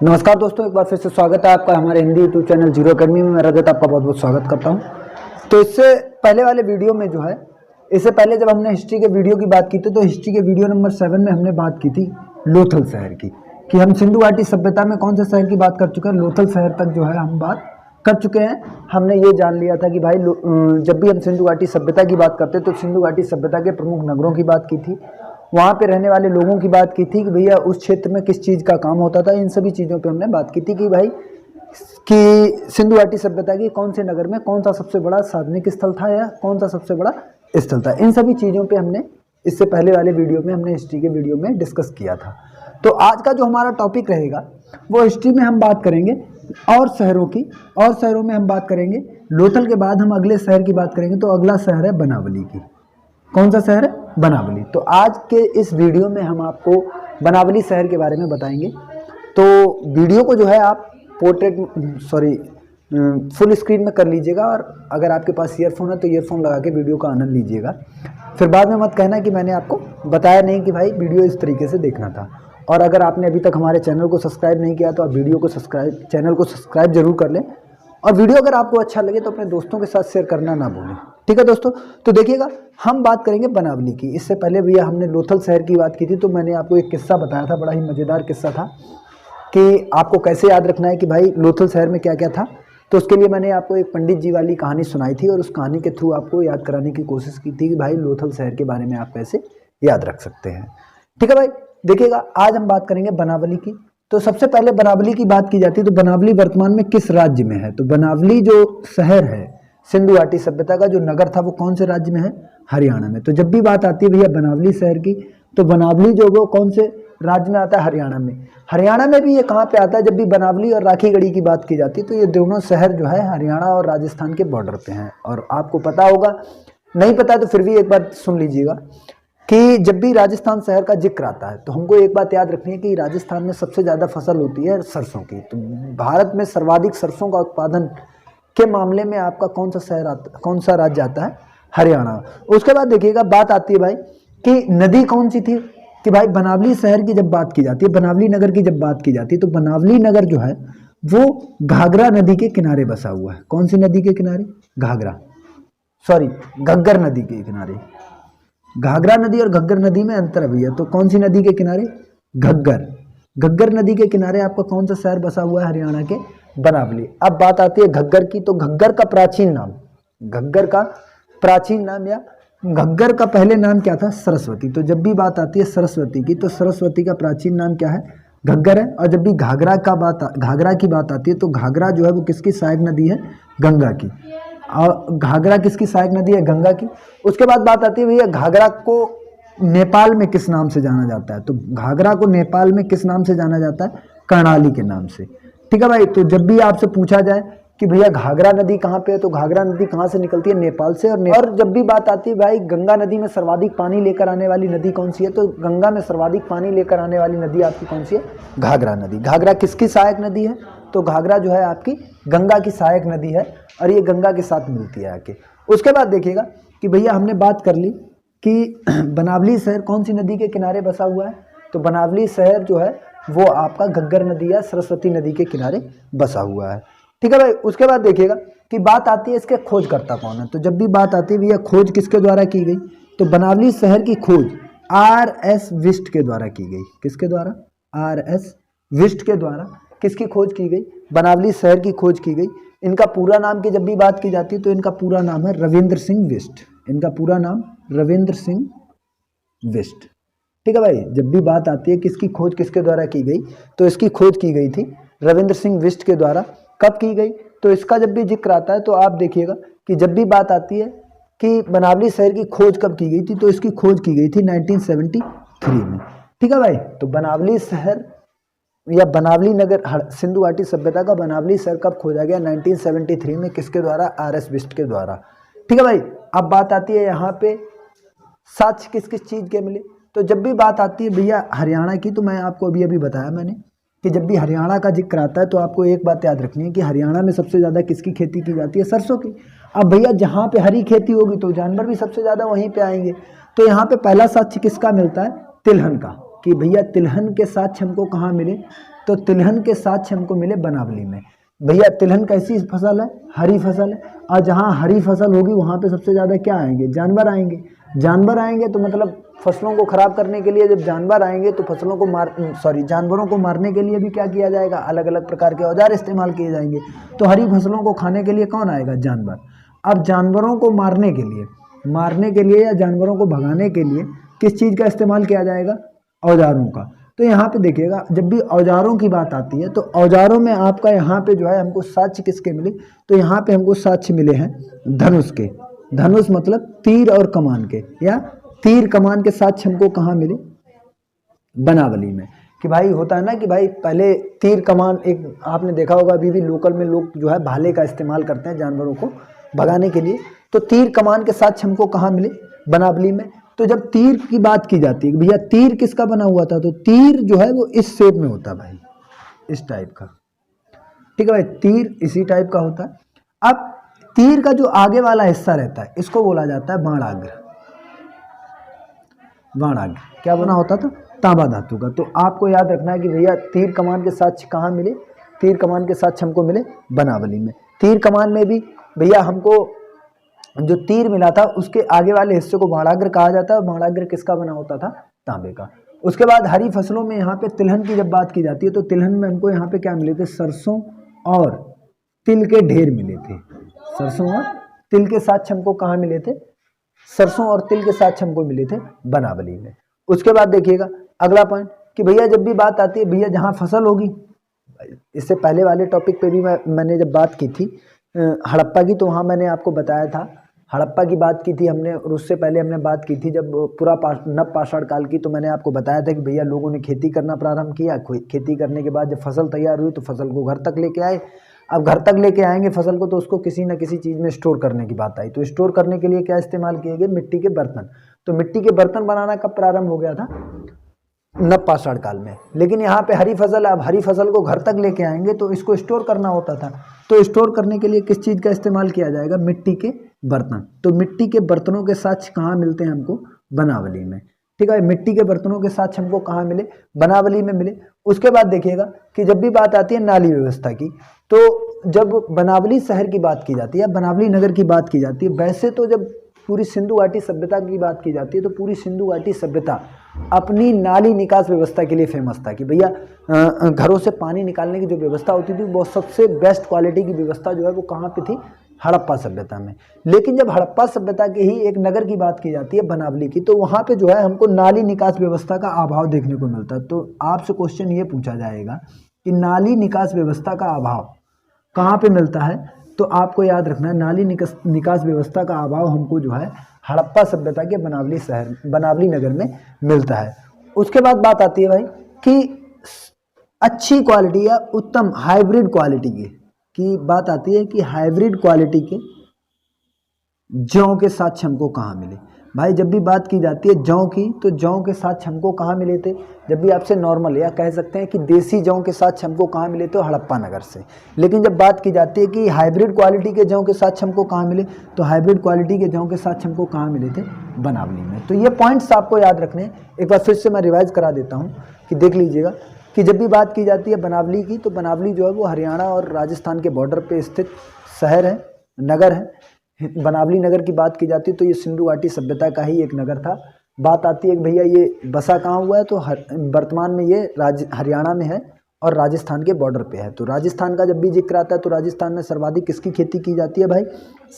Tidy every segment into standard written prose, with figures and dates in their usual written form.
नमस्कार दोस्तों, एक बार फिर से स्वागत है आपका हमारे Hindi YouTube channel zero academy में। मैं रजत आपका बहुत बहुत स्वागत करता हूं। तो इससे पहले वाले वीडियो में जो है, इससे पहले जब हमने हिस्ट्री के वीडियो की बात की थी तो हिस्ट्री के वीडियो नंबर 7 में हमने बात की थी लोथल शहर की, कि हम सिंधु घाटी सभ्यता में कौन से शहर की बात कर चुके हैं, लोथल शहर तक जो है हम बात कर चुके हैं। हमने ये जान लिया था कि भाई जब भी हम सिंधु घाटी सभ्यता की बात करते तो सिंधु घाटी सभ्यता के प्रमुख नगरों की बात की थी, वहाँ पे रहने वाले लोगों की बात की थी कि भैया उस क्षेत्र में किस चीज़ का काम होता था। इन सभी चीज़ों पे हमने बात की थी कि भाई कि सिंधु घाटी सभ्यता की कौन से नगर में कौन सा सबसे बड़ा साधनिक स्थल था या कौन सा सबसे बड़ा स्थल था। इन सभी चीज़ों पे हमने इससे पहले वाले वीडियो में हमने हिस्ट्री के वीडियो में डिस्कस किया था। तो आज का जो हमारा टॉपिक रहेगा वो हिस्ट्री में हम बात करेंगे और शहरों की, और शहरों में हम बात करेंगे लोथल के बाद हम अगले शहर की बात करेंगे। तो अगला शहर है बनावली की। कौन सा शहर है? बनावली। तो आज के इस वीडियो में हम आपको बनावली शहर के बारे में बताएंगे। तो वीडियो को जो है आप फुल स्क्रीन में कर लीजिएगा, और अगर आपके पास ईयरफोन है तो ईयरफोन लगा के वीडियो का आनंद लीजिएगा। फिर बाद में मत कहना कि मैंने आपको बताया नहीं कि भाई वीडियो इस तरीके से देखना था। और अगर आपने अभी तक हमारे चैनल को सब्सक्राइब नहीं किया तो आप चैनल को सब्सक्राइब जरूर कर लें, और वीडियो अगर आपको अच्छा लगे तो अपने दोस्तों के साथ शेयर करना ना भूलें। ठीक है दोस्तों, तो देखिएगा हम बात करेंगे बनावली की। इससे पहले भैया हमने लोथल शहर की बात की थी, तो मैंने आपको एक किस्सा बताया था, बड़ा ही मज़ेदार किस्सा था कि आपको कैसे याद रखना है कि भाई लोथल शहर में क्या क्या था। तो उसके लिए मैंने आपको एक पंडित जी वाली कहानी सुनाई थी, और उस कहानी के थ्रू आपको याद कराने की कोशिश की थी कि भाई लोथल शहर के बारे में आप कैसे याद रख सकते हैं। ठीक है भाई, देखिएगा आज हम बात करेंगे बनावली की। तो सबसे पहले बनावली की बात की जाती है तो बनावली वर्तमान में किस राज्य में है? तो बनावली जो शहर है सिंधु घाटी सभ्यता का जो नगर था वो कौन से राज्य में है? हरियाणा में। तो जब भी बात आती है भैया बनावली शहर की, तो बनावली जो वो कौन से राज्य में आता है? हरियाणा में। हरियाणा में भी ये कहाँ पे आता है? जब भी बनावली और राखीगढ़ी की बात की जाती है तो ये दोनों शहर जो है हरियाणा और राजस्थान के बॉर्डर पे हैं। और आपको पता होगा, नहीं पता तो फिर भी एक बार सुन लीजिएगा कि जब भी राजस्थान शहर का जिक्र आता है तो हमको एक बात याद रखनी है कि राजस्थान में सबसे ज़्यादा फसल होती है सरसों की। तो भारत में सर्वाधिक सरसों का उत्पादन के मामले में आपका कौन सा राज्य आता है? हरियाणा। उसके बाद देखिएगा बात आती है भाई कि नदी कौन सी थी, कि भाई बनावली शहर की जब बात की जाती है, बनावली नगर की जब बात की जाती है, तो बनावली नगर जो है वो घाघरा नदी के किनारे बसा हुआ है। कौन सी नदी के किनारे? घग्गर नदी के किनारे। घाघरा नदी और घग्गर नदी में अंतर है भैया। तो कौन सी नदी के किनारे? घग्गर नदी के किनारे आपका कौन सा शहर बसा हुआ है? हरियाणा के बनावली। अब बात आती है घग्गर की। तो घग्गर का प्राचीन नाम या घग्गर का पहले नाम क्या था? सरस्वती। तो जब भी बात आती है सरस्वती की, तो सरस्वती का प्राचीन नाम क्या है? घग्गर है। और जब भी घाघरा की बात आती है तो घाघरा जो है वो किसकी सहायक नदी है? गंगा की। और घाघरा किसकी सहायक नदी है? गंगा की। उसके बाद बात आती है भैया घाघरा को नेपाल में किस नाम से जाना जाता है? तो घाघरा को नेपाल में किस नाम से जाना जाता है? कर्णाली के नाम से। ठीक है भाई। तो जब भी आपसे पूछा जाए कि भैया घाघरा नदी कहाँ पे है, तो घाघरा नदी कहाँ से निकलती है? नेपाल से। और जब भी बात आती है भाई गंगा नदी में सर्वाधिक पानी लेकर आने वाली नदी कौन सी है, तो गंगा में सर्वाधिक पानी लेकर आने वाली नदी आपकी कौन सी है? घाघरा नदी। घाघरा किसकी सहायक नदी है? तो घाघरा जो है आपकी गंगा की सहायक नदी है, और ये गंगा के साथ मिलती है आके। उसके बाद देखिएगा कि भैया हमने बात कर ली कि बनावली शहर कौन सी नदी के किनारे बसा हुआ है। तो बनावली शहर जो है वो आपका घग्गर नदी या सरस्वती नदी के किनारे बसा हुआ है। ठीक है भाई। उसके बाद देखिएगा कि बात आती है इसके खोजकर्ता कौन है। तो जब भी बात आती है भैया खोज किसके द्वारा की गई, तो बनावली शहर की खोज R.S. विस्ट के द्वारा की गई। किसके द्वारा? R.S. विस्ट के द्वारा किसकी खोज की गई? बनावली शहर की खोज की गई। इनका पूरा नाम की जब भी बात की जाती है तो इनका पूरा नाम है रविंद्र सिंह विस्ट। इनका पूरा नाम रविंद्र सिंह विस्ट। ठीक है भाई। जब भी बात आती है किसकी खोज किसके द्वारा की गई, तो इसकी खोज की गई थी रविंद्र सिंह विस्ट के द्वारा। कब की गई? तो इसका जब भी जिक्र आता है तो आप देखिएगा कि जब भी बात आती है कि बनावली शहर की खोज कब की गई थी, तो इसकी खोज की गई थी 1973 में। ठीक है भाई। तो बनावली शहर या बनावली नगर सिंधु घाटी सभ्यता का बनावली शहर कब खोजा गया? 1973 में। किसके द्वारा? R.S. विस्ट के द्वारा। ठीक है भाई। अब बात आती है यहाँ पे साक्ष्य किस किस चीज़ के मिले। तो जब भी बात आती है भैया हरियाणा की, तो मैं आपको अभी बताया मैंने कि जब भी हरियाणा का जिक्र आता है तो आपको एक बात याद रखनी है कि हरियाणा में सबसे ज़्यादा किसकी खेती की जाती है? सरसों की। अब भैया जहाँ पे हरी खेती होगी तो जानवर भी सबसे ज़्यादा वहीं पे आएंगे। तो यहाँ पे पहला साक्ष्य किसका मिलता है? तिलहन का। कि भैया तिलहन के साक्ष्य हमको कहाँ मिले, तो तिलहन के साक्ष्य हमको मिले बनावली में। भैया तिलहन कैसी फसल है, हरी फसल है, और जहाँ हरी फसल होगी वहाँ पे सबसे ज़्यादा क्या आएंगे, जानवर आएंगे। जानवर आएंगे तो मतलब फसलों को खराब करने के लिए जब जानवर आएंगे तो फसलों को जानवरों को मारने के लिए भी क्या किया जाएगा, अलग अलग प्रकार के औजार इस्तेमाल किए जाएंगे। तो हरी फसलों को खाने के लिए कौन आएगा, जानवर। अब जानवरों को मारने के लिए या जानवरों को भगाने के लिए किस चीज़ का इस्तेमाल किया जाएगा, औजारों का। तो यहाँ पे देखिएगा जब भी औजारों की बात आती है तो औजारों में आपका यहाँ पे जो है हमको साक्ष्य किसके मिले, तो यहाँ पे हमको साक्ष्य मिले हैं धनुष के। धनुष मतलब तीर और कमान के, या तीर कमान के साक्ष्य हमको कहाँ मिले, बनावली में। कि भाई होता है ना कि भाई पहले तीर कमान, एक आपने देखा होगा अभी भी लोकल में लोग जो है भाले का इस्तेमाल करते हैं जानवरों को भगाने के लिए। तो तीर कमान के साक्ष्य हमको कहाँ मिले, बनावली में। तो जब तीर की बात की जाती है, भैया तीर किसका बना हुआ था, तो तीर जो है वो इस शेप में होता है भाई, इस टाइप का। ठीक है भाई, तीर इसी टाइप का होता है। अब तीर का जो आगे वाला हिस्सा रहता है इसको बोला जाता है बाणाग्र। बाणाग्र क्या बना होता था, तांबा धातु का। तो आपको याद रखना है कि भैया तीर कमान के साक्ष्य कहाँ मिले, तीर कमान के साक्ष्य हमको मिले बनावली में। तीर कमान में भी भैया हमको जो तीर मिला था उसके आगे वाले हिस्से को बाणाग्र कहा जाता है। बाणाग्र किसका बना होता था, तांबे का। उसके बाद हरी फसलों में यहाँ पे तिलहन की जब बात की जाती है तो तिलहन में हमको यहाँ पे क्या मिले थे, सरसों और तिल के ढेर मिले थे। सरसों और तिल के साक्ष्य हमको कहाँ मिले थे, सरसों और तिल के साक्ष्य हमको मिले थे बनावली में। उसके बाद देखिएगा अगला पॉइंट कि भैया जब भी बात आती है, भैया जहाँ फसल होगी, इससे पहले वाले टॉपिक पे भी मैंने जब बात की थी हड़प्पा की, तो वहाँ मैंने आपको बताया था, हड़प्पा की बात की थी हमने, और उससे पहले हमने बात की थी जब पूरा नव पाषाण काल की, तो मैंने आपको बताया था कि भैया लोगों ने खेती करना प्रारंभ किया। खेती करने के बाद जब फसल तैयार हुई तो फसल को घर तक लेके आए। अब घर तक लेके आएंगे फसल को तो उसको किसी न किसी चीज़ में स्टोर करने की बात आई। तो स्टोर करने के लिए क्या इस्तेमाल किए गए, मिट्टी के बर्तन। तो मिट्टी के बर्तन बनाना कब प्रारंभ हो गया था, नव पाषाण काल में। लेकिन यहाँ पे हरी फसल, अब हरी फसल को घर तक लेके आएंगे तो इसको स्टोर करना होता था। तो स्टोर करने के लिए किस चीज़ का इस्तेमाल किया जाएगा, मिट्टी के बर्तन। तो मिट्टी के बर्तनों के साक्ष्य कहाँ मिलते हैं हमको, बनावली में। ठीक है, मिट्टी के बर्तनों के साक्ष्य हमको कहाँ मिले, बनावली में मिले। उसके बाद देखिएगा कि जब भी बात आती है नाली व्यवस्था की, तो जब बनावली शहर की बात की जाती है, बनावली नगर की बात की जाती है, वैसे तो जब पूरी सिंधु घाटी सभ्यता की बात की जाती है तो पूरी सिंधु घाटी सभ्यता अपनी नाली निकास व्यवस्था के लिए फेमस था। कि भैया घरों से पानी निकालने की जो व्यवस्था होती थी वो सबसे बेस्ट क्वालिटी की व्यवस्था जो है वो कहाँ पे थी, हड़प्पा सभ्यता में। लेकिन जब हड़प्पा सभ्यता के ही एक नगर की बात की जाती है बनावली की, तो वहाँ पे जो है हमको नाली निकास व्यवस्था का अभाव देखने को मिलता है। तो आपसे क्वेश्चन ये पूछा जाएगा कि नाली निकास व्यवस्था का अभाव कहाँ पे मिलता है, तो आपको याद रखना है नाली निकास व्यवस्था का अभाव हमको जो है हड़प्पा सभ्यता के बनावली शहर, बनावली नगर में मिलता है। उसके बाद बात आती है भाई कि अच्छी क्वालिटी या उत्तम हाइब्रिड क्वालिटी की बात आती है कि हाइब्रिड क्वालिटी के जौ के साक्ष्य हमको कहाँ मिले। भाई जब भी बात की जाती है जौ की, तो जौ के साक्ष्य हमको कहाँ मिले थे, जब भी आपसे नॉर्मल या कह सकते हैं कि देसी जौ के साक्ष्य हमको कहाँ मिले थे, हड़प्पा नगर से। लेकिन जब बात की जाती है कि हाइब्रिड क्वालिटी के जौ के साक्ष्य हमको कहाँ मिले, तो हाइब्रिड क्वालिटी के जौ के साक्ष्य हमको कहाँ मिले थे, बनावली में। तो ये पॉइंट्स आपको याद रखने हैं। एक बार फिर से मैं रिवाइज करा देता हूँ कि देख लीजिएगा कि जब भी बात की जाती है बनावली की, तो बनावली जो है वो हरियाणा और राजस्थान के बॉर्डर पे स्थित शहर है, नगर है। बनावली नगर की बात की जाती है तो ये सिंधु घाटी सभ्यता का ही एक नगर था। बात आती है कि भैया ये बसा कहाँ हुआ है, तो वर्तमान में ये हरियाणा में है और राजस्थान के बॉर्डर पे है। तो राजस्थान का जब भी जिक्र आता है तो राजस्थान में सर्वाधिक किसकी खेती की जाती है भाई,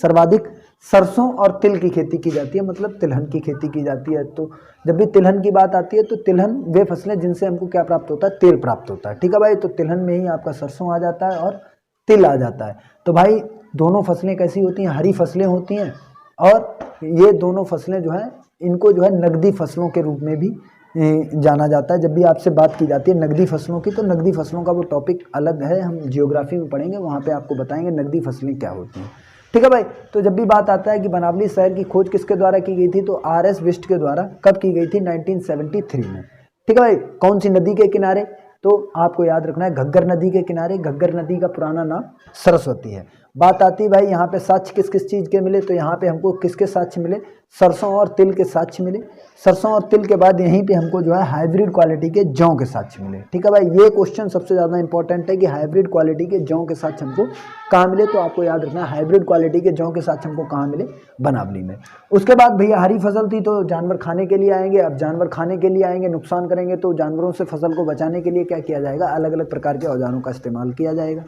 सर्वाधिक सरसों और तिल की खेती की जाती है, मतलब तिलहन की खेती की जाती है। तो जब भी तिलहन की बात आती है तो तिलहन वे फसलें जिनसे हमको क्या प्राप्त होता है, तेल प्राप्त होता है। ठीक है भाई, तो तिलहन में ही आपका सरसों आ जाता है और तिल आ जाता है। तो भाई दोनों फसलें कैसी होती हैं, हरी फसलें होती हैं, और ये दोनों फसलें जो हैं इनको जो है नगदी फसलों के रूप में भी जाना जाता है। जब भी आपसे बात की जाती है नगदी फसलों की, तो नगदी फसलों का वो टॉपिक अलग है, हम जियोग्राफी में पढ़ेंगे, वहाँ पे आपको बताएंगे नगदी फसलें क्या होती हैं। ठीक है भाई, तो जब भी बात आता है कि बनावली शहर की खोज किसके द्वारा की गई थी, तो RS बिष्ट के द्वारा कब की गई थी, 1973 में। ठीक है भाई, कौन सी नदी के किनारे, तो आपको याद रखना है घग्गर नदी के किनारे। घग्गर नदी का पुराना नाम सरस्वती है। बात आती है भाई यहाँ पे साक्ष्य किस किस चीज़ के मिले, तो यहाँ पे हमको किसके साक्ष्य मिले, सरसों और तिल के साक्ष्य मिले। सरसों और तिल के बाद यहीं पे हमको जो है हाइब्रिड क्वालिटी के जौ के साक्ष्य मिले। ठीक है भाई, ये क्वेश्चन सबसे ज़्यादा इंपॉर्टेंट है कि हाइब्रिड क्वालिटी के जौ के साक्ष्य हमको कहाँ मिले, तो आपको याद रखना हाइब्रिड क्वालिटी के जौ के साक्ष्य हमको कहाँ मिले, बनावली में। उसके बाद भैया हरी फसल थी तो जानवर खाने के लिए आएंगे। अब जानवर खाने के लिए आएंगे, नुकसान करेंगे, तो जानवरों से फसल को बचाने के लिए क्या किया जाएगा, अलग अलग प्रकार के औजारों का इस्तेमाल किया जाएगा।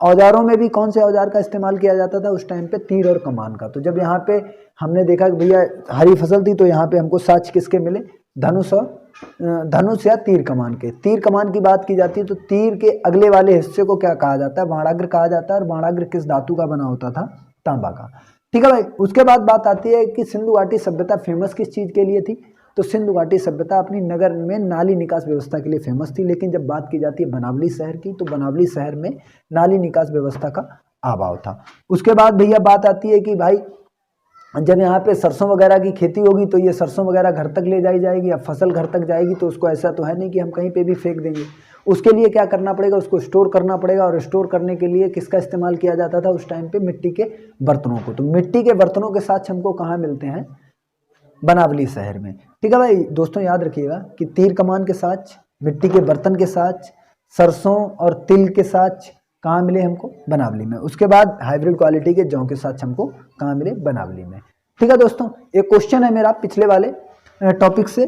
औजारों में भी कौन से औजार का इस्तेमाल किया जाता था उस टाइम पे, तीर और कमान का। तो जब यहाँ पे हमने देखा कि भैया हरी फसल थी तो यहाँ पे हमको साक्ष्य किसके मिले, धनुष या तीर कमान के। तीर कमान की बात की जाती है तो तीर के अगले वाले हिस्से को क्या कहा जाता है, बाणाग्र कहा जाता है। और बाणाग्र किस धातु का बना होता था, तांबा का। ठीक है भाई, उसके बाद बात आती है कि सिंधु घाटी सभ्यता फेमस किस चीज़ के लिए थी, तो सिंधु घाटी सभ्यता अपनी नगर में नाली निकास व्यवस्था के लिए फेमस थी। लेकिन जब बात की जाती है बनावली शहर की, तो बनावली शहर में नाली निकास व्यवस्था का अभाव था। उसके बाद भैया बात आती है कि भाई जब यहाँ पे सरसों वगैरह की खेती होगी तो ये सरसों वगैरह घर तक ले जाई जाएगी। अब फसल घर तक जाएगी तो उसको ऐसा तो है नहीं कि हम कहीं पे भी फेंक देंगे, उसके लिए क्या करना पड़ेगा, उसको स्टोर करना पड़ेगा। और स्टोर करने के लिए किसका इस्तेमाल किया जाता था उस टाइम पे, मिट्टी के बर्तनों को। तो मिट्टी के बर्तनों के साथ हमको कहाँ मिलते हैं, बनावली शहर में। ठीक है भाई, दोस्तों याद रखिएगा कि तीर कमान के साथ, मिट्टी के बर्तन के साथ, सरसों और तिल के साथ कहाँ मिले हमको, बनावली में। उसके बाद हाइब्रिड क्वालिटी के जौ के साथ हमको कहाँ मिले, बनावली में। ठीक है दोस्तों, एक क्वेश्चन है मेरा पिछले वाले टॉपिक से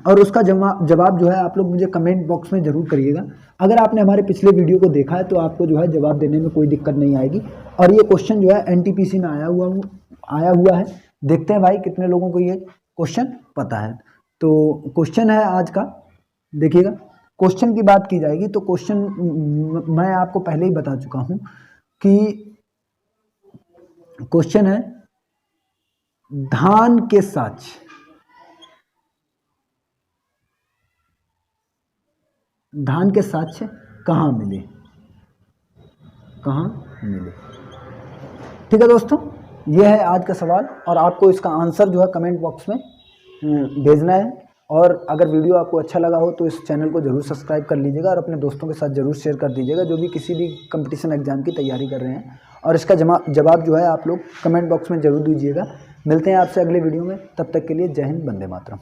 और उसका जवाब जो है आप लोग मुझे कमेंट बॉक्स में जरूर करिएगा। अगर आपने हमारे पिछले वीडियो को देखा है तो आपको जो है जवाब देने में कोई दिक्कत नहीं आएगी। और ये क्वेश्चन जो है एनटीपीसी में आया हुआ है। देखते हैं भाई कितने लोगों को ये क्वेश्चन पता है। तो क्वेश्चन है आज का, देखिएगा। क्वेश्चन की बात की जाएगी तो क्वेश्चन मैं आपको पहले ही बता चुका हूं कि क्वेश्चन है धान के साक्ष्य, धान के साक्ष्य कहाँ मिले, कहाँ मिले। ठीक है दोस्तों, यह है आज का सवाल और आपको इसका आंसर जो है कमेंट बॉक्स में भेजना है। और अगर वीडियो आपको अच्छा लगा हो तो इस चैनल को जरूर सब्सक्राइब कर लीजिएगा और अपने दोस्तों के साथ जरूर शेयर कर दीजिएगा जो भी किसी भी कंपटीशन एग्जाम की तैयारी कर रहे हैं। और इसका जवाब जो है आप लोग कमेंट बॉक्स में जरूर दीजिएगा। मिलते हैं आपसे अगले वीडियो में, तब तक के लिए जय हिंद, वंदे मातरम।